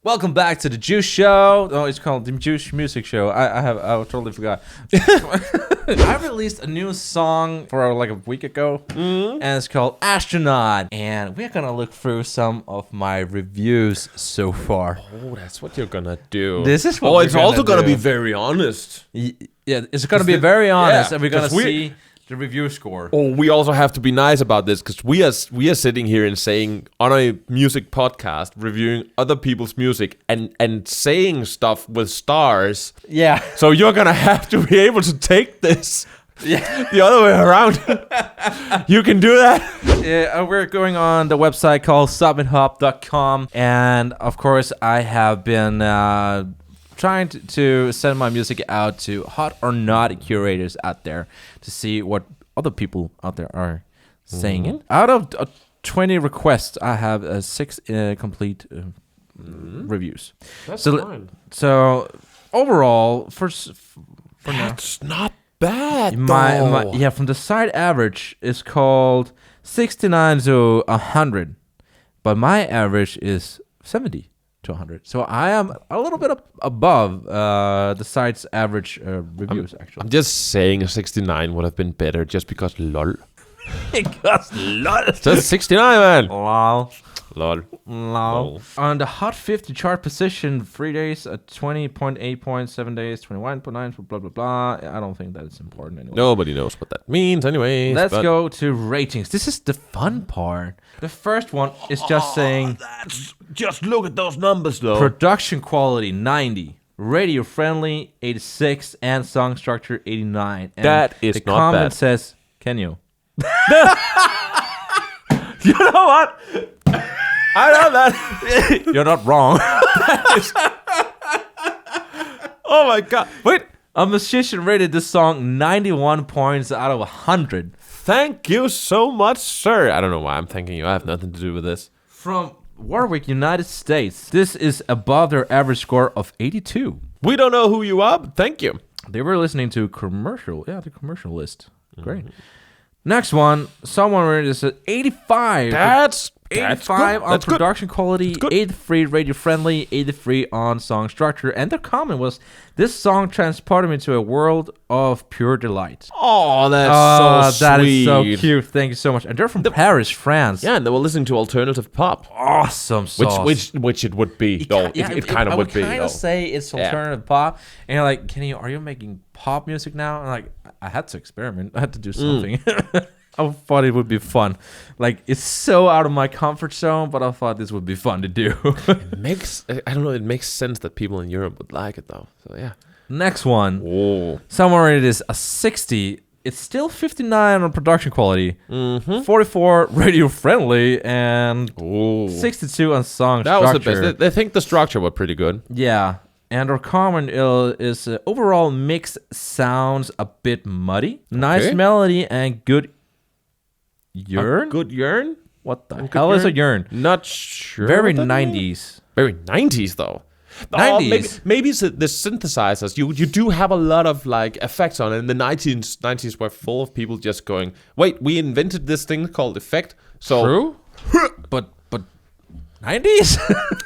Welcome back to the Juice Show. Oh, it's called the Juice Music Show. I totally forgot. I released a new song for like a week ago, and it's called Astronaut. And we're gonna look through some of my reviews so far. Oh, that's what you're gonna do. This is what it's also gonna be very honest. Yeah, it's gonna be very honest, yeah, and we're gonna see the review score. Oh, we also have to be nice about this because we are sitting here and saying on a music podcast, reviewing other people's music and saying stuff with stars. Yeah. So you're gonna have to be able to take this. Yeah. The other way around. You can do that. Yeah, we're going on the website called Submithub.com, and of course I have been trying to send my music out to hot or not curators out there to see what other people out there are saying it. Out of 20 requests, I have 6 complete reviews. That's fine. So overall, for That's not bad. my from the side average is called 69 to 100, but my average is 70 to 100. So I am a little bit above the site's average reviews. Actually, I'm just saying a 69 would have been better just because lol. because lol. Just 69, man. Lol. Lol. Lol. On the Hot 50 chart position, 3 days at 20.8 points, 7 days, 21.9, blah, blah, blah. I don't think that is important anyway. Nobody knows what that means anyway. Let's go to ratings. This is the fun part. The first one is just saying... Just look at those numbers, though. Production quality, 90. Radio friendly, 86. And song structure, 89. And that is not bad. The comment says, Kenio. You know what? I know that. You're not wrong. Oh my god. Wait. A musician rated this song 91 points out of 100. Thank you so much, sir. I don't know why I'm thanking you. I have nothing to do with this. From Warwick, United States. This is above their average score of 82. We don't know who you are, but thank you. They were listening to commercial. Yeah, the commercial list. Great. Next one, someone rated this at 85. That's 85 good. on production quality, 83 radio friendly, 83 on song structure. And their comment was, this song transported me to a world of pure delight. Oh, that's so that sweet. That is so cute. Thank you so much. And they're from Paris, France. Yeah, and they were listening to alternative pop. Awesome sauce. Which it would be, though. It kind of would be, though. I would kind of say it's alternative pop. And you're like, Kenny, are you making pop music now? And like, I had to experiment. I had to do something. I thought it would be fun. Like, it's so out of my comfort zone, but I thought this would be fun to do. It makes sense that people in Europe would like it, though. So, yeah. Next one. Oh. Someone rated this a 60. It's still 59 on production quality, 44 radio friendly, and 62 on song structure. That was the best. They think the structure was pretty good. Yeah. And our comment is overall mix sounds a bit muddy. Nice melody and good yearn? Good yearn? What the hell is a yearn? Not sure. Very 90s. Very 90s, though. 90s. Maybe it's the synthesizers. You do have a lot of like effects on it. In the 90s were full of people just going, wait, we invented this thing called effect. So true. but 90s?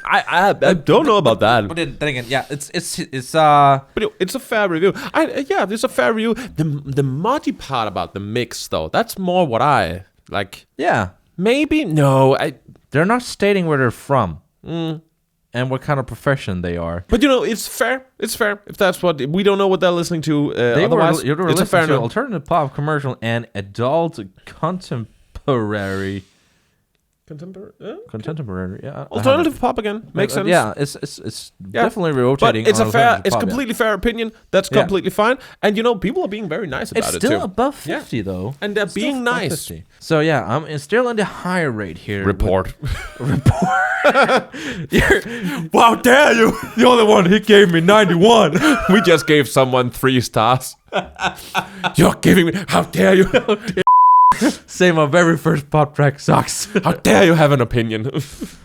I don't know about that. But then again, yeah, it's But it's a fair review. It's a fair review. The muddy part about the mix, though, that's more what I like. Yeah. Maybe no. They're not stating where they're from. And what kind of profession they are. But it's fair. It's fair. If that's what we don't know what they're listening to. Otherwise, you were it's a fair to note. Alternative pop, commercial, and adult contemporary. Contemporary, yeah. Alternative pop again makes sense. Yeah, it's definitely rotating. But it's completely fair opinion. That's completely fine. And people are being very nice about it too. It's still above 50 though, and they're being nice. 50. So yeah, I'm still in the higher rate here. Report. How dare you? The only one he gave me 91. We just gave someone 3 stars. You're giving me. How dare you? Say my very first pop track sucks. How dare you have an opinion?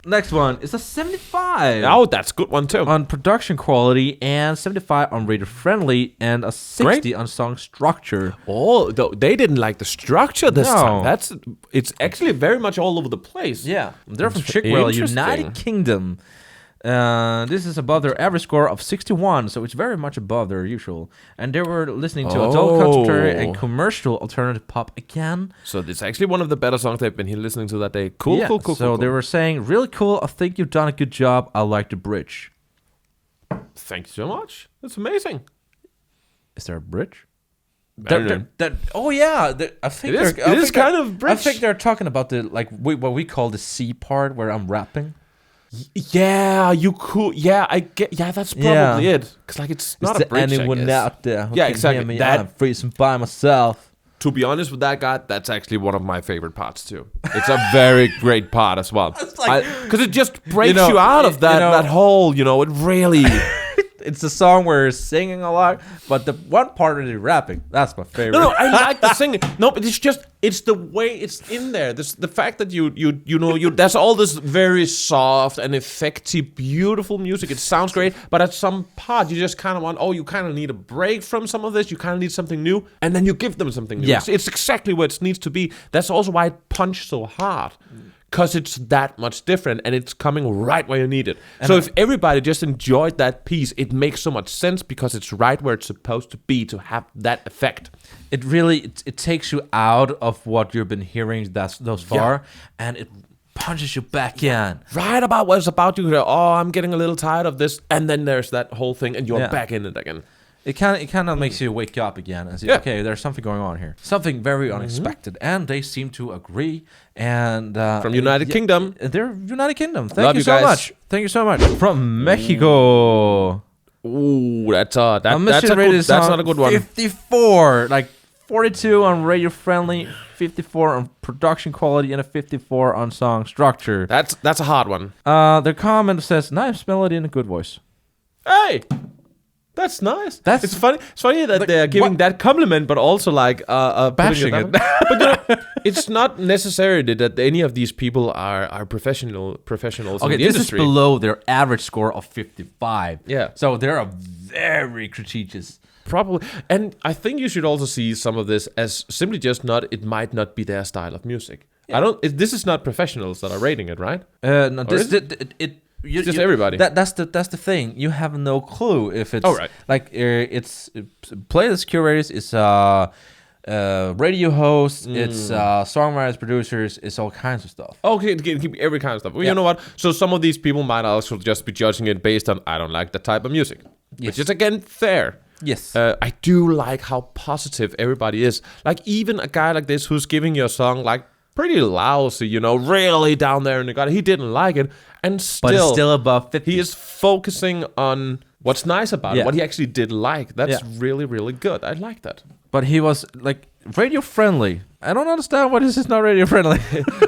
Next one is a 75. Oh, that's a good one too. On production quality and 75 on radio friendly and a 60 on song structure. Oh, they didn't like the structure this time. It's actually very much all over the place. Yeah, they're from Chickwell, United Kingdom. This is above their average score of 61, so it's very much above their usual. And they were listening to adult contemporary and commercial alternative pop again. So it's actually one of the better songs they've been listening to that day. Cool. So they were saying, really cool, I think you've done a good job, I like the bridge. Thank you so much. That's amazing. Is there a bridge? Oh yeah, I think it is kind of bridge. I think they're talking about the what we call the C part where I'm rapping. Yeah, you could. Yeah, I get. Yeah, that's probably it. Because it's not a bridge. Anyone out there who can exactly. Hear me? I'm freezing by myself. To be honest with that guy, that's actually one of my favorite parts too. It's a very great part as well. Because it just breaks you out of that hole. It really. It's a song where you're singing a lot, but the one part where you're rapping, that's my favorite. No, I like the singing. No, but it's the way it's in there. The fact that you there's all this very soft and effective, beautiful music. It sounds great, but at some part you just kind of want, you kind of need a break from some of this. You kind of need something new, and then you give them something new. Yeah. It's exactly what it needs to be. That's also why it punched so hard. Because it's that much different and it's coming right where you need it. And so if everybody just enjoyed that piece, it makes so much sense because it's right where it's supposed to be to have that effect. It really it takes you out of what you've been hearing thus far, and it punches you back in. Right about what it's about. You go, I'm getting a little tired of this, and then there's that whole thing, and you're back in it again. It kind of makes you wake up again and say, okay, there's something going on here. Something very unexpected. And they seem to agree. And from United Kingdom. They're United Kingdom. Love you so much. Thank you so much. From Mexico. Ooh, that's not a good one. 54. 42 on radio friendly, 54 on production quality, and a 54 on song structure. That's a hard one. Their comment says, nice melody and a good voice. Hey! That's nice. It's funny. It's funny that they're giving that compliment, but also bashing it. But it's not necessarily that any of these people are professionals in the industry. This is below their average score of 55. Yeah. So they're very prestigious. Probably. And I think you should also see some of this as simply just it might not be their style of music. Yeah. This is not professionals that are rating it, right? No, just everybody. That's the thing. You have no clue if it's it's playlist curators, it's radio hosts, it's songwriters, producers, it's all kinds of stuff. Okay, every kind of stuff. Well, you know what? So some of these people might also just be judging it based on I don't like that type of music, which is again fair. Yes. I do like how positive everybody is. Even a guy like this who's giving you a song pretty lousy, really down there in the gutter. He didn't like it, but it's still above 50. He is focusing on what's nice about it, what he actually did like. That's really, really good. I like that. But he was radio friendly. I don't understand why this is not radio friendly.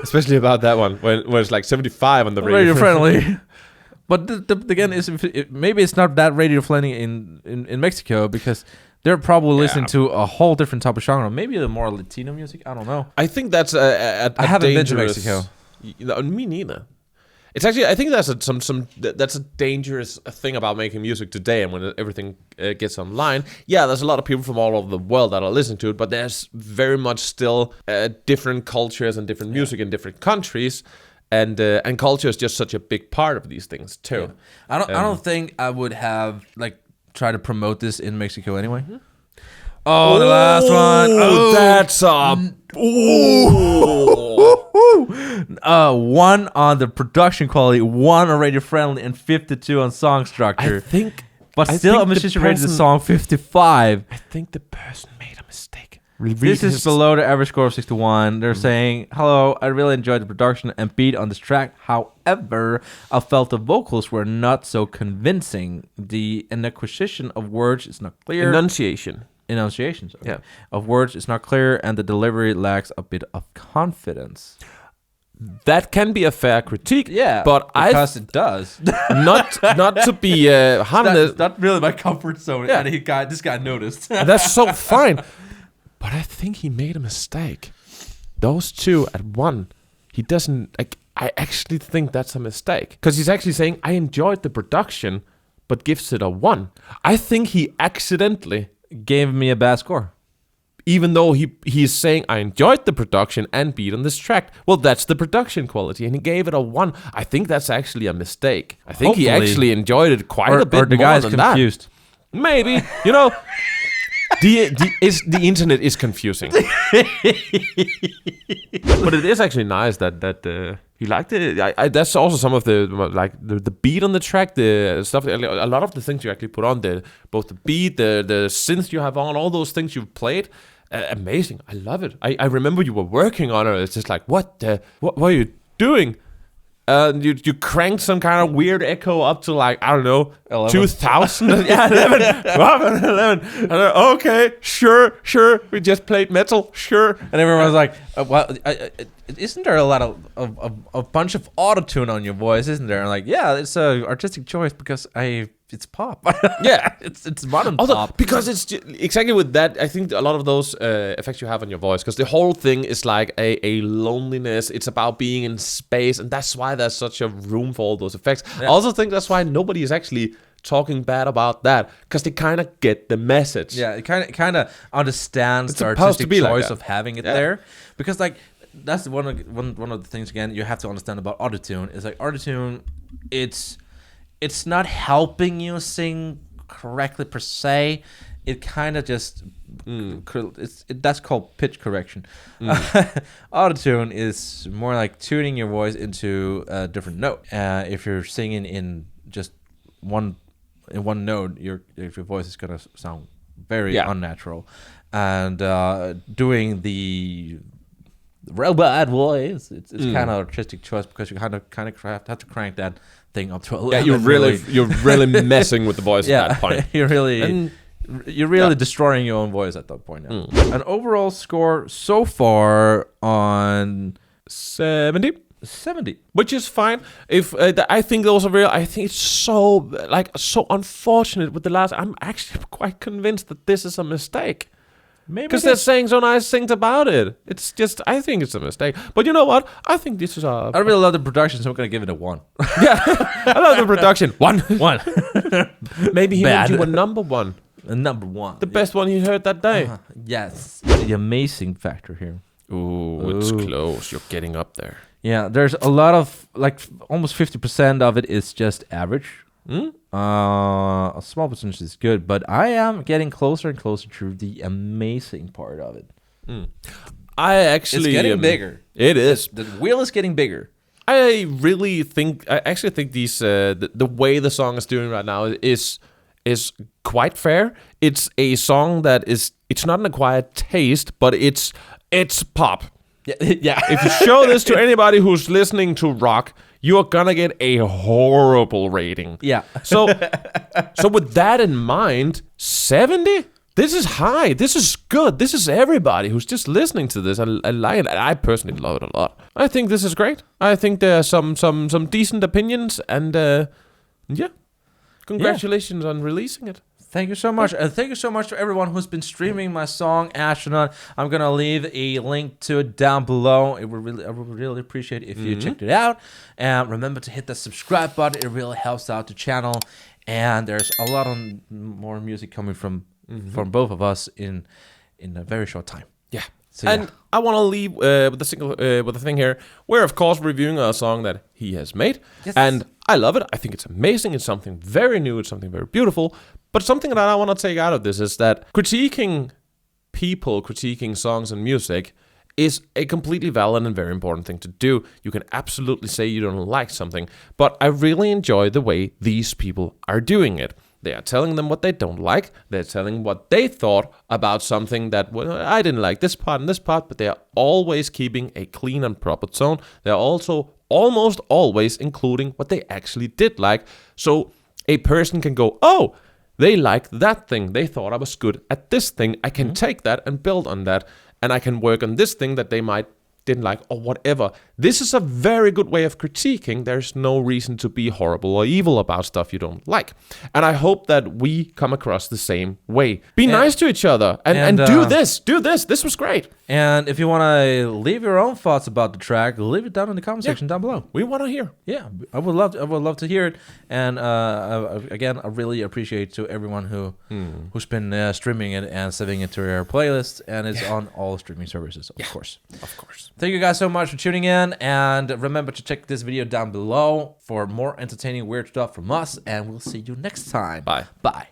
Especially about that one when it's 75 on the radio friendly. But again, maybe it's not that radio friendly in Mexico because they're probably listening to a whole different type of genre. Maybe the more Latino music. I don't know. I think that's I haven't been to Mexico. Me neither. It's actually I think that's that's a dangerous thing about making music today, and when everything gets online. Yeah, there's a lot of people from all over the world that are listening to it, but there's very much still different cultures and different music in different countries. And culture is just such a big part of these things too. Yeah. I don't think I would have try to promote this in Mexico anyway. Mm-hmm. Oh, the last one. Oh, that's one on the production quality, one on radio friendly, and 52 on song structure. But still, a musician rated the song 55. I think the person made a mistake. This is below the average score of 61. They're saying, hello, I really enjoyed the production and beat on this track. However, I felt the vocals were not so convincing. The acquisition of words is not clear. Enunciation, sorry. Yeah. Of words is not clear, and the delivery lacks a bit of confidence. That can be a fair critique. Yeah, but because it does. not to be harmless. That's not really my comfort zone. Yeah. And this guy noticed. That's so fine. But I think he made a mistake. Those two at one, he doesn't. I actually think that's a mistake because he's actually saying I enjoyed the production, but gives it a 1. I think he accidentally gave me a bad score. even though he's saying, I enjoyed the production and beat on this track. Well, that's the production quality, and he gave it a 1. I think that's actually a mistake. I think he actually enjoyed it quite a bit or the more guy's than confused. that. Maybe, you know, the internet is confusing. But it is actually nice that he liked it. That's also some of the beat on the track, the stuff. A lot of the things you actually put on, both the beat, the synth you have on, all those things you've played. Amazing. I love it. I remember you were working on it. It's just like, what are you doing? You cranked some kind of weird echo up to like, I don't know, 2000. Yeah, 11. Okay, sure. We just played metal, sure. And everyone was like, well, isn't there a lot of a bunch of autotune on your voice, isn't there? And like, yeah, it's a artistic choice because it's pop. Yeah, it's modern pop. pop. Because it's exactly with that. I think a lot of those effects you have on your voice, because the whole thing is like a loneliness. It's about being in space, and that's why there's such a room for all those effects. Yeah. I also think that's why nobody is actually talking bad about that, because they kind of get the message. Yeah, it kind of understands the artistic choice of having it there, because like that's one of the things again you have to understand about autotune is like autotune, it's not helping you sing correctly per se. It kind of just that's called pitch correction. Autotune is more like tuning your voice into a different note. If you're singing in just one note, your voice is gonna sound very unnatural. And doing the robot voice, it's kind of artistic choice, because you kind of have to crank that thing up to a level. Yeah, you're really messing with the voice at that point. You're really destroying your own voice at that point. Now. An overall score so far on 70, which is fine. If I think those are real. I think it's so unfortunate with the last. I'm actually quite convinced that this is a mistake. Maybe because they're saying so nice things about it. It's just, I think it's a mistake. But you know what? I think this is I really love the production, so I'm gonna give it a 1. Yeah, I love the production. 1. Maybe he made you a number 1. A number 1. The best one he heard that day. Yes. The amazing factor here. Ooh, it's close. You're getting up there. Yeah, there's a lot of, like, almost 50% of it is just average. A small percentage is good, but I am getting closer and closer to the amazing part of it. It's getting bigger. It is. The wheel is getting bigger. I actually think these the way the song is doing right now is quite fair. It's a song that it's not an acquired taste, but it's pop. Yeah. If you show this to anybody who's listening to rock, you're gonna get a horrible rating. Yeah. So with that in mind, 70? This is high. This is good. This is everybody who's just listening to this. I like it. I personally love it a lot. I think this is great. I think there are some decent opinions, and congratulations on releasing it. Thank you so much. Thank you so much to everyone who's been streaming my song Astronaut. I'm gonna leave a link to it down below. I would really appreciate it if you checked it out. And remember to hit the subscribe button. It really helps out the channel. And there's a lot more music coming from both of us in a very short time. Yeah. So, I want to leave with a thing here. We're of course reviewing a song that he has made, and I love it. I think it's amazing. It's something very new. It's something very beautiful. But something that I want to take out of this is that critiquing songs and music is a completely valid and very important thing to do. You can absolutely say you don't like something, but I really enjoy the way these people are doing it. They are telling them what they don't like. They're telling what they thought about something that, well, I didn't like this part and this part, but they are always keeping a clean and proper tone. They're also almost always including what they actually did like. So a person can go, oh, they liked that thing. They thought I was good at this thing. I can take that and build on that. And I can work on this thing that they might didn't like or whatever. This is a very good way of critiquing. There's no reason to be horrible or evil about stuff you don't like. And I hope that we come across the same way. Be nice to each other and do this. Do this. This was great. And if you want to leave your own thoughts about the track, leave it down in the comment section down below. We want to hear. Yeah, I would love to hear it. And again, I really appreciate to everyone who's been streaming it and saving it to their playlist, and it's on all streaming services, of course. Of course. Thank you guys so much for tuning in, and remember to check this video down below for more entertaining weird stuff from us, and we'll see you next time. Bye. Bye.